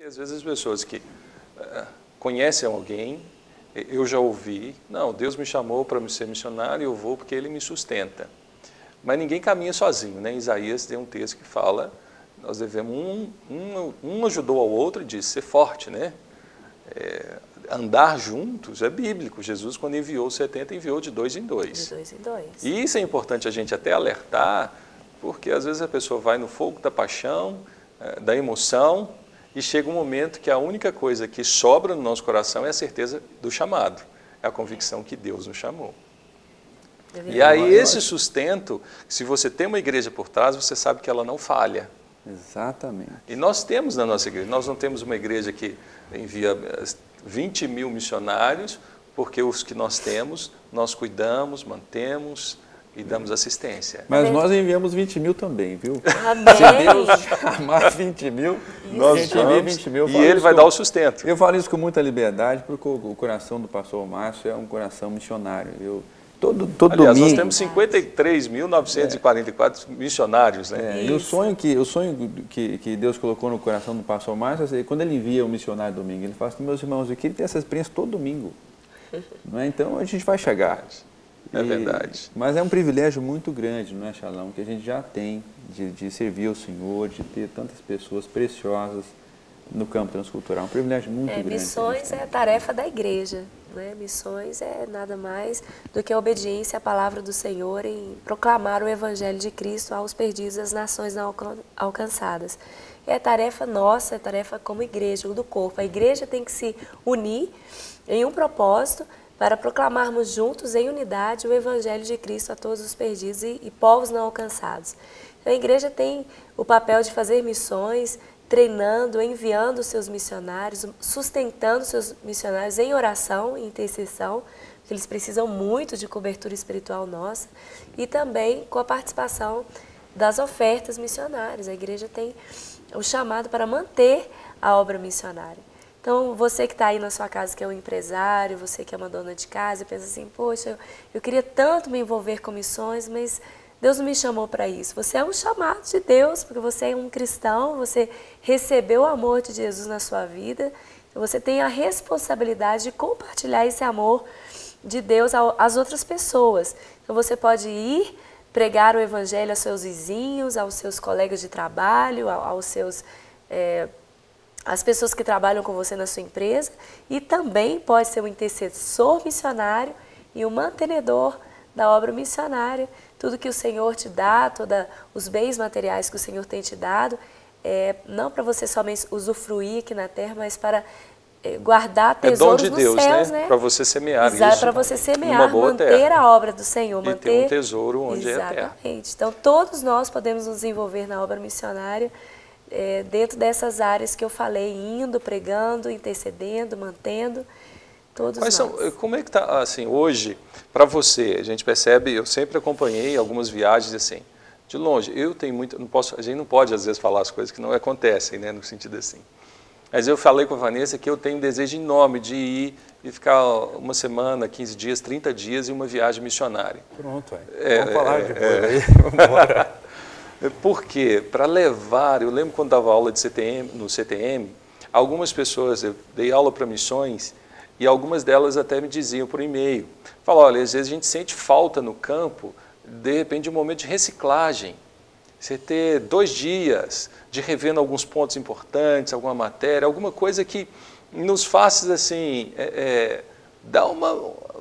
Às vezes as pessoas que conhecem alguém, eu já ouvi, não, Deus me chamou para ser missionário, eu vou porque Ele me sustenta. Mas ninguém caminha sozinho, né? Isaías tem um texto que fala, nós devemos, um ajudou ao outro e disse, ser forte, né? Andar juntos é bíblico. Jesus, quando enviou os 70, enviou de 2 em 2. De 2 em 2. E isso é importante a gente até alertar, porque às vezes a pessoa vai no fogo da paixão, da emoção, e chega um momento que a única coisa que sobra no nosso coração é a certeza do chamado, é a convicção que Deus nos chamou. E aí esse sustento, se você tem uma igreja por trás, você sabe que ela não falha. Exatamente. E nós temos na nossa igreja, nós não temos uma igreja que envia 20 mil missionários, porque os que nós temos, nós cuidamos, mantemos e damos assistência. Mas nós enviamos 20 mil também, viu? Amém. Se Deus chamar 20 mil, nós envia 20 mil. E Ele vai dar o sustento. Eu falo isso com muita liberdade, porque o coração do pastor Márcio é um coração missionário. Todo Aliás, domingo, nós temos 53.944 missionários, né? E o sonho que Deus colocou no coração do pastor Márcio, quando ele envia o missionário domingo, ele fala assim, meus irmãos, eu queria ter essa experiência todo domingo. Não é? Então a gente vai chegar. É verdade. Mas é um privilégio muito grande, não é, Shalom, que a gente já tem de servir ao Senhor, de ter tantas pessoas preciosas no campo transcultural. Um privilégio muito grande. Missões é a tarefa da igreja. Né? Missões é nada mais do que a obediência à palavra do Senhor em proclamar o Evangelho de Cristo aos perdidos, às nações não alcançadas. É tarefa nossa, é tarefa como igreja, do corpo. A igreja tem que se unir em um propósito para proclamarmos juntos, em unidade, o Evangelho de Cristo a todos os perdidos e povos não alcançados. Então, a igreja tem o papel de fazer missões, treinando, enviando seus missionários, sustentando seus missionários em oração e intercessão, porque eles precisam muito de cobertura espiritual nossa, e também com a participação das ofertas missionárias. A igreja tem o chamado para manter a obra missionária. Então, você que está aí na sua casa, que é um empresário, você que é uma dona de casa, pensa assim, poxa, eu queria tanto me envolver com missões, mas Deus não me chamou para isso. Você é um chamado de Deus, porque você é um cristão, você recebeu o amor de Jesus na sua vida, então você tem a responsabilidade de compartilhar esse amor de Deus às outras pessoas. Então, você pode ir pregar o Evangelho aos seus vizinhos, aos seus colegas de trabalho, aos seus... as pessoas que trabalham com você na sua empresa, e também pode ser um intercessor missionário e um mantenedor da obra missionária. Tudo que o Senhor te dá, todos os bens materiais que o Senhor tem te dado, não para você somente usufruir aqui na terra, mas para guardar tesouros nos céus, né? É dom de Deus, né? Para você semear isso. Exato, para você semear, manter a obra do Senhor. E ter um tesouro onde é terra. Exatamente. Então, todos nós podemos nos envolver na obra missionária, dentro dessas áreas que eu falei, indo, pregando, intercedendo, mantendo, todos nós. Como é que está, assim, hoje, para você, a gente percebe, eu sempre acompanhei algumas viagens, assim, de longe, eu tenho muito, a gente não pode, às vezes, falar as coisas que não acontecem, né, no sentido assim. Mas eu falei com a Vanessa que eu tenho um desejo enorme de ir e ficar uma semana, 15 dias, 30 dias em uma viagem missionária. Pronto, vamos falar depois aí, vamos embora. Por quê? Para levar, eu lembro quando dava aula de CTM, no CTM, algumas pessoas, eu dei aula para missões, e algumas delas até me diziam por e-mail, falavam, olha, às vezes a gente sente falta no campo, de repente, de um momento de reciclagem. Você ter 2 dias de revendo alguns pontos importantes, alguma matéria, alguma coisa que nos faça, assim,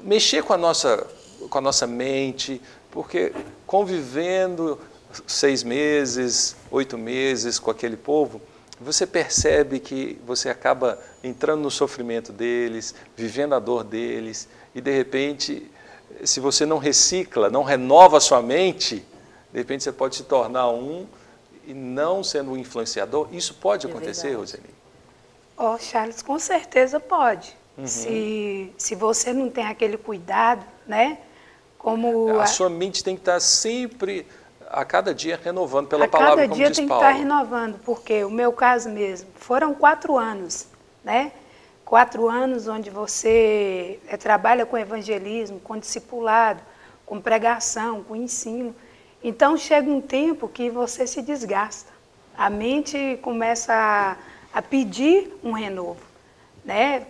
mexer com a nossa mente, porque convivendo 6 meses, 8 meses com aquele povo, você percebe que você acaba entrando no sofrimento deles, vivendo a dor deles, e de repente, se você não recicla, não renova a sua mente, de repente você pode se tornar e não sendo um influenciador. Isso pode acontecer, Roseli? Charles, com certeza pode. Uhum. Se você não tem aquele cuidado, né? Como a sua mente tem que estar sempre, a cada dia, renovando pela palavra, como diz Paulo. A cada dia tem que estar renovando, porque o meu caso mesmo, foram 4 anos, né? 4 anos onde você trabalha com evangelismo, com discipulado, com pregação, com ensino. Então, chega um tempo que você se desgasta. A mente começa a pedir um renovo, né?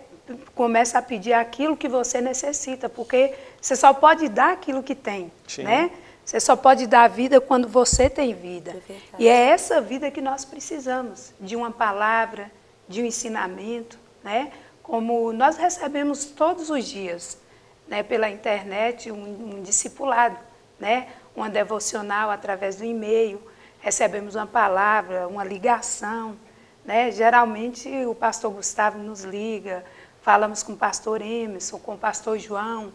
Começa a pedir aquilo que você necessita, porque você só pode dar aquilo que tem, Sim. né? Você só pode dar a vida quando você tem vida. E é essa vida que nós precisamos, de uma palavra, de um ensinamento, né? Como nós recebemos todos os dias, né? Pela internet, um discipulado, né? Uma devocional através do e-mail, recebemos uma palavra, uma ligação, né? Geralmente o pastor Gustavo nos liga, falamos com o pastor Emerson, com o pastor João.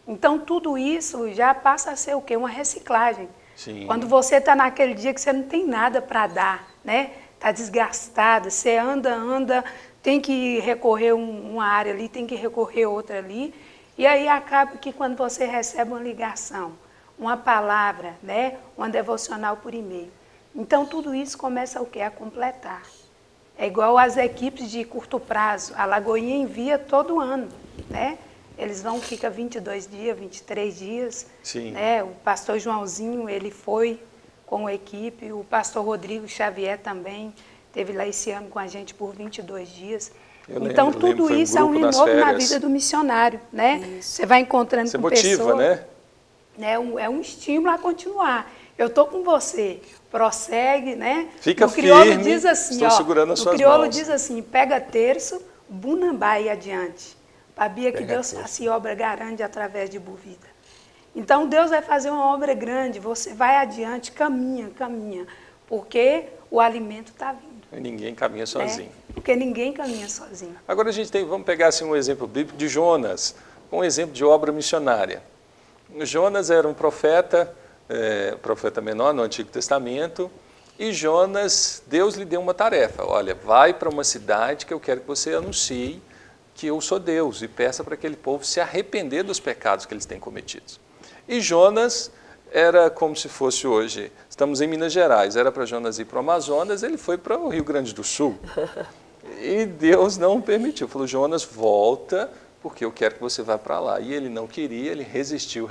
Então, tudo isso já passa a ser o quê? Uma reciclagem. Sim. Quando você está naquele dia que você não tem nada para dar, né? Está desgastado, você anda, tem que recorrer uma área ali, tem que recorrer outra ali. E aí acaba que quando você recebe uma ligação, uma palavra, né? Uma devocional por e-mail. Então, tudo isso começa o quê? A completar. É igual as equipes de curto prazo. A Lagoinha envia todo ano, né? Eles vão, fica 22 dias, 23 dias. Sim. Né? O pastor Joãozinho, ele foi com a equipe. O pastor Rodrigo Xavier também esteve lá esse ano com a gente por 22 dias. Então, tudo isso é um renovo na vida do missionário, né? Isso. Você vai encontrando com pessoas. Você motiva, né? É um estímulo a continuar. Eu estou com você, prossegue, né? Fica firme, diz assim, estou segurando as suas mãos. O crioulo diz assim, pega terço, bunambá e adiante. Sabia que Deus faça obra grande através de Buvida. Então, Deus vai fazer uma obra grande, você vai adiante, caminha, porque o alimento está vindo. E ninguém caminha sozinho. Porque ninguém caminha sozinho. Agora vamos pegar assim, um exemplo bíblico de Jonas, um exemplo de obra missionária. Jonas era um profeta menor no Antigo Testamento, e Jonas, Deus lhe deu uma tarefa. Olha, vai para uma cidade que eu quero que você anuncie que eu sou Deus e peça para aquele povo se arrepender dos pecados que eles têm cometidos. E Jonas era como se fosse hoje, estamos em Minas Gerais, era para Jonas ir para o Amazonas, ele foi para o Rio Grande do Sul. E Deus não permitiu, falou, Jonas, volta, porque eu quero que você vá para lá. E ele não queria, ele resistiu,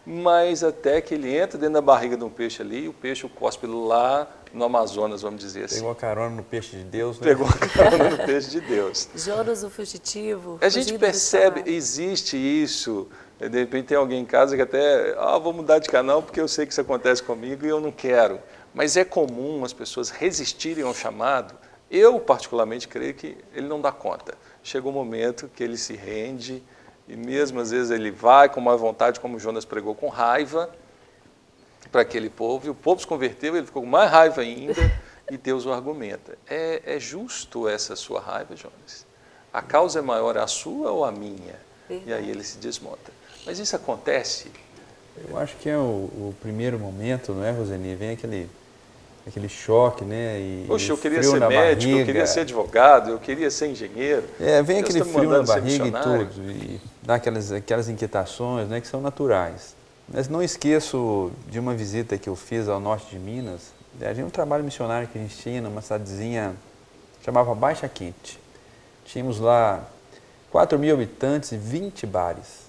mas até que ele entra dentro da barriga de um peixe ali, o peixe o cospe lá no Amazonas, vamos dizer assim. Pegou a carona no peixe de Deus, né? Pegou a carona no peixe de Deus. Jonas o fugitivo. A gente percebe, existe isso. De repente tem alguém em casa que até, vou mudar de canal porque eu sei que isso acontece comigo e eu não quero. Mas é comum as pessoas resistirem ao chamado. Eu, particularmente, creio que ele não dá conta. Chega um momento que ele se rende e mesmo às vezes ele vai com uma vontade, como Jonas pregou, com raiva para aquele povo. E o povo se converteu, ele ficou com mais raiva ainda e Deus o argumenta. É justo essa sua raiva, Jonas? A causa é maior a sua ou a minha? E aí ele se desmonta. Mas isso acontece? Eu acho que é o primeiro momento, não é, Roseni? Vem aquele choque, né? Poxa, eu queria ser médico, eu queria ser advogado, eu queria ser engenheiro. Vem aquele frio na barriga e tudo, e dá aquelas inquietações, né, que são naturais. Mas não esqueço de uma visita que eu fiz ao norte de Minas. Havia um trabalho missionário que a gente tinha numa cidadezinha, chamava Baixa Quente. Tínhamos lá 4.000 habitantes e 20 bares.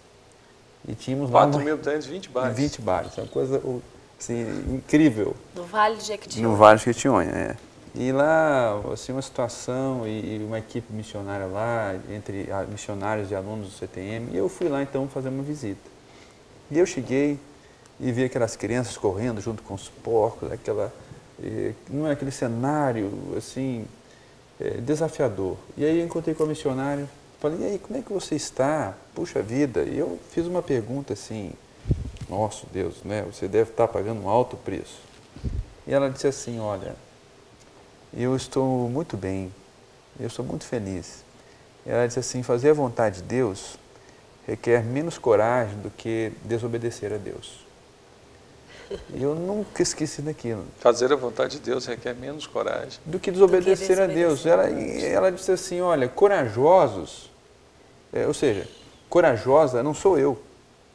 E tínhamos lá 4.000 habitantes, 20 bares. 20 bares, é uma coisa assim, incrível. No Vale de Jequitinhonha. No Vale de Jequitinhonha, E lá, assim, uma situação e uma equipe missionária lá, entre missionários e alunos do CTM, e eu fui lá então fazer uma visita. E eu cheguei e vi aquelas crianças correndo junto com os porcos, não é aquele cenário, assim, desafiador. E aí eu encontrei com a missionária, falei, e aí, como é que você está? Puxa vida, e eu fiz uma pergunta assim, nossa Deus, né? Você deve estar pagando um alto preço. E ela disse assim, olha, eu estou muito bem, eu estou muito feliz. E ela disse assim, fazer a vontade de Deus requer menos coragem do que desobedecer a Deus. E eu nunca esqueci daquilo. Fazer a vontade de Deus requer menos coragem do que desobedecer a Deus. Ela disse assim, olha, corajosos, ou seja, corajosa não sou eu.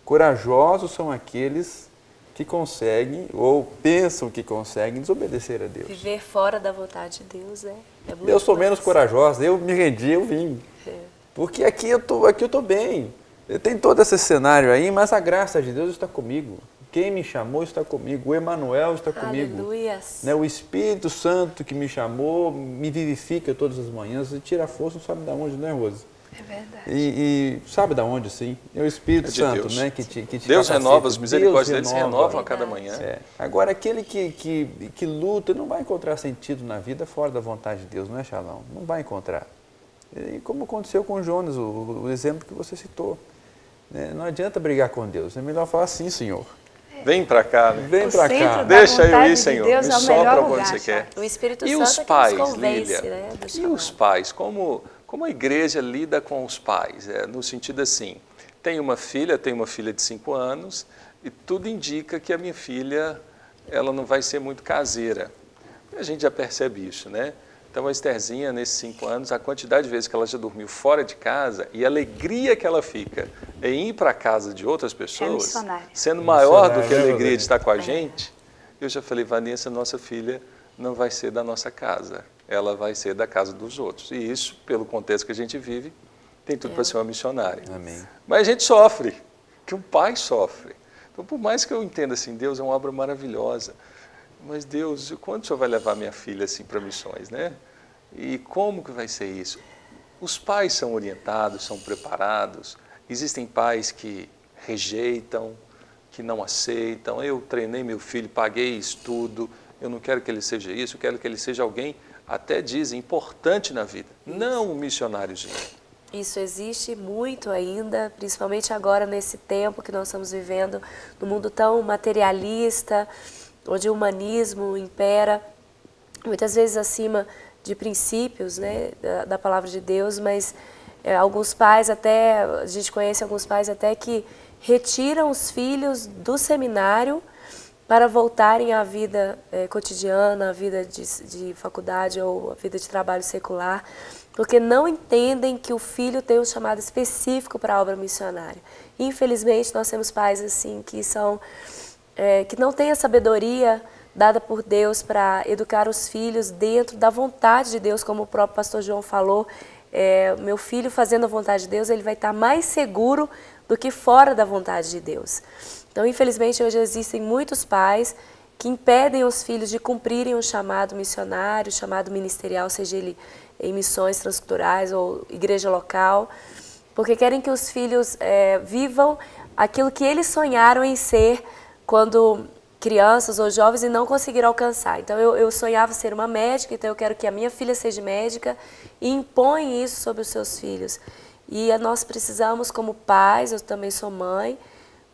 Corajosos são aqueles que conseguem ou pensam que conseguem desobedecer a Deus. Viver fora da vontade de Deus é muito eu sou menos corajosa, eu me rendi, eu vim. Porque aqui eu tô bem. Tem todo esse cenário aí, mas a graça de Deus está comigo. Quem me chamou está comigo, o Emanuel está comigo. Aleluias. Né? O Espírito Santo que me chamou, me vivifica todas as manhãs e tira a força, não sabe de onde, né, Rose? É verdade. E sabe de onde, sim? É o Espírito Santo, Deus. Né? Que te Deus capacita. renova, as misericórdias dele se renova. renovam a cada manhã. Agora, aquele que luta não vai encontrar sentido na vida fora da vontade de Deus, não é, Shalom? Não vai encontrar. E como aconteceu com Jonas, o exemplo que você citou. Né? Não adianta brigar com Deus, é melhor falar assim, Senhor. Vem para cá, né? Vem para cá. Deixa eu ir, Senhor. Deus Me é o sopra melhor onde lugar, você quer. O Espírito E Santo os é que pais, nos convence, Lília? né, do E chamado. os pais? Como a igreja lida com os pais? No sentido assim, tenho uma filha de 5 anos e tudo indica que a minha filha ela não vai ser muito caseira. A gente já percebe isso, né? Então a Estherzinha, nesses 5 anos, a quantidade de vezes que ela já dormiu fora de casa e a alegria que ela fica em ir para a casa de outras pessoas, sendo maior do que a alegria de estar com a gente, eu já falei, Vanessa, nossa filha não vai ser da nossa casa, ela vai ser da casa dos outros. E isso, pelo contexto que a gente vive, tem tudo para ser uma missionária. Amém. Mas a gente sofre, que um pai sofre. Então, por mais que eu entenda assim, Deus é uma obra maravilhosa, mas Deus, quando o Senhor vai levar minha filha assim para missões, né? E como que vai ser isso? Os pais são orientados, são preparados. Existem pais que rejeitam, que não aceitam. Eu treinei meu filho, paguei estudo, eu não quero que ele seja isso, eu quero que ele seja alguém, até dizem, importante na vida, não um missionáriozinho. Isso existe muito ainda, principalmente agora nesse tempo que nós estamos vivendo, num mundo tão materialista, onde o humanismo impera, muitas vezes acima de princípios, né, da palavra de Deus, mas alguns pais até, a gente conhece alguns pais até que retiram os filhos do seminário para voltarem à vida cotidiana, à vida de faculdade ou à vida de trabalho secular, porque não entendem que o filho tem um chamado específico para a obra missionária. Infelizmente, nós temos pais assim que não têm a sabedoria dada por Deus para educar os filhos dentro da vontade de Deus, como o próprio pastor João falou. Meu filho fazendo a vontade de Deus, ele vai estar mais seguro do que fora da vontade de Deus. Então, infelizmente, hoje existem muitos pais que impedem os filhos de cumprirem um chamado missionário, chamado ministerial, seja ele em missões transculturais ou igreja local, porque querem que os filhos vivam aquilo que eles sonharam em ser quando crianças ou jovens e não conseguiram alcançar. Então, eu sonhava ser uma médica, então eu quero que a minha filha seja médica e impõe isso sobre os seus filhos. E nós precisamos, como pais, eu também sou mãe,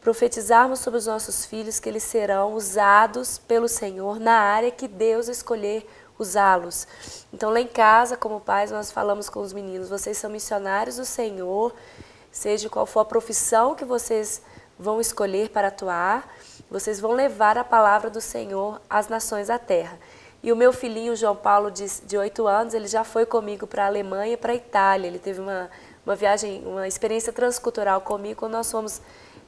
profetizarmos sobre os nossos filhos que eles serão usados pelo Senhor na área que Deus escolher usá-los. Então, lá em casa, como pais, nós falamos com os meninos, vocês são missionários do Senhor, seja qual for a profissão que vocês vão escolher para atuar, vocês vão levar a palavra do Senhor às nações da terra. E o meu filhinho, João Paulo, de 8 anos, ele já foi comigo para a Alemanha e para a Itália. Ele teve uma viagem, uma experiência transcultural comigo quando nós fomos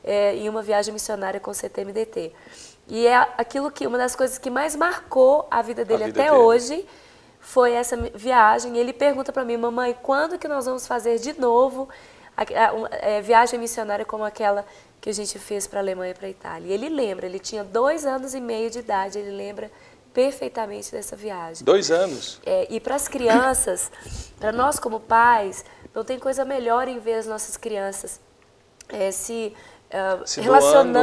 em uma viagem missionária com o CTMDT. E uma das coisas que mais marcou a vida dele até hoje foi essa viagem. E ele pergunta para mim, mamãe, quando que nós vamos fazer de novo viagem missionária como aquela que a gente fez para a Alemanha e para a Itália? E ele lembra, ele tinha 2 anos e meio de idade, ele lembra perfeitamente dessa viagem. 2 anos? E para as crianças, para nós como pais, não tem coisa melhor em ver as nossas crianças se relacionando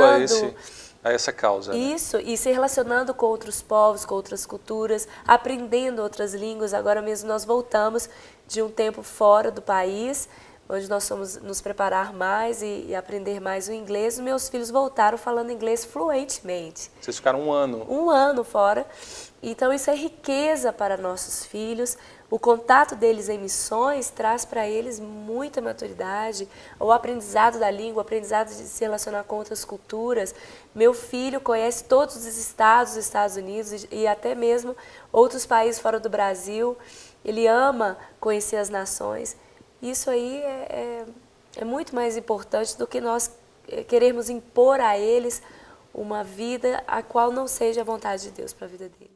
a essa causa. Isso, né? E se relacionando com outros povos, com outras culturas, aprendendo outras línguas. Agora mesmo nós voltamos de um tempo fora do país, onde nós fomos nos preparar mais e aprender mais o inglês. Os meus filhos voltaram falando inglês fluentemente. Vocês ficaram 1 ano? 1 ano fora. Então isso é riqueza para nossos filhos. O contato deles em missões traz para eles muita maturidade, o aprendizado da língua, o aprendizado de se relacionar com outras culturas. Meu filho conhece todos os estados dos Estados Unidos e até mesmo outros países fora do Brasil. Ele ama conhecer as nações. Isso aí é muito mais importante do que nós querermos impor a eles uma vida a qual não seja a vontade de Deus para a vida deles.